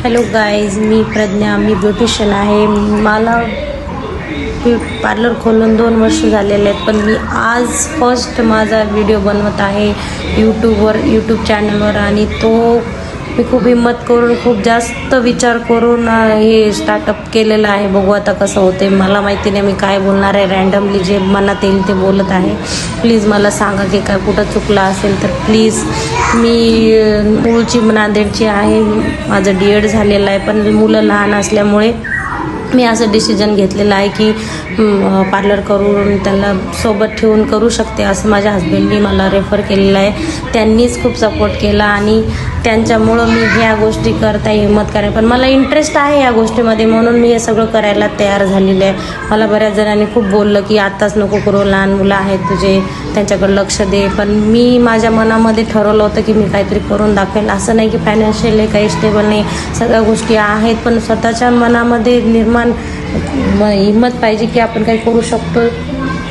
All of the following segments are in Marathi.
हॅलो गाईज, मी प्रज्ञा, मी ब्युटिशियन आहे. मला पार्लर खोलून 2 वर्ष झालेले आहेत, पण मी आज फर्स्ट माझा व्हिडिओ बनवत आहे यूट्यूब चॅनलवर. आणि तो मी खूप हिम्मत करून, खूप जास्त विचार करून हे स्टार्टअप केलेलं आहे. बघू आता कसं होते. मला माहिती नाही मी काय बोलणार आहे. रँडमली जे मनात येईल ते बोलत आहे. प्लीज मला सांगा की काय कुठं चुकलं असेल तर प्लीज. मी मूळची नांदेडची आहे. माझं DED झालेलं आहे, पण मुलं लहान असल्यामुळे मी असं डिसिजन घेतलेलं आहे की पार्लर करून त्यांना सोबत ठेवून करू शकते असं माझ्या हस्बंडनी मला रेफर केलेलं आहे. त्यांनीच खूप सपोर्ट केला आणि त्यांच्यामुळं मी ह्या गोष्टी करता हिम्मत कराय. पण मला इंटरेस्ट आहे या गोष्टीमध्ये, म्हणून मी हे सगळं करायला तयार झालेले आहे. मला बऱ्याच जणांनी खूप बोललं की आत्ताच नको करू, लहान मुलं आहेत तुझे, त्यांच्याकडे लक्ष दे. पण मी माझ्या मनामध्ये ठरवलं होतं की मी काहीतरी करून दाखवेल. असं नाही की फायनान्शियली काही स्टेबल नाही, सगळ्या गोष्टी आहेत, पण स्वतःच्या मनामध्ये हिम्मत पाहिजे की आपण काही करू शकतो.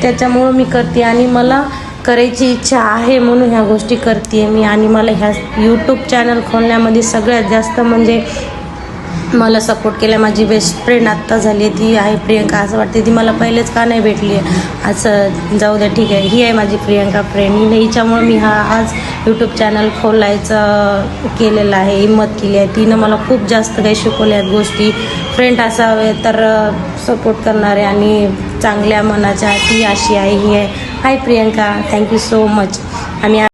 त्याच्यामुळं मी करते आणि मला करायची इच्छा आहे म्हणून ह्या गोष्टी करते मी. आणि मला ह्या यूट्यूब चॅनल खोलण्यामध्ये सगळ्यात जास्त म्हणजे मला सपोर्ट केला माझी बेस्ट फ्रेंड आत्ता झाली आहे, ती आहे प्रियंका. असं वाटते ती मला पहिलेच का नाही भेटली आहे. असं जाऊ द्या, ठीक आहे, ही आहे माझी प्रियंका फ्रेंड. हिच्यामुळं मी आज यूट्यूब चॅनल खोलायचं केलेलं आहे, हिम्मत केली आहे. तिनं मला खूप जास्त काही शिकवल्या आहेत गोष्टी. फ्रेंड असावे तर सपोर्ट करणारे आणि चांगल्या मनाच्या, ती अशी आहे, ही आहे. हाय प्रियंका, थँक्यू सो मच. आणि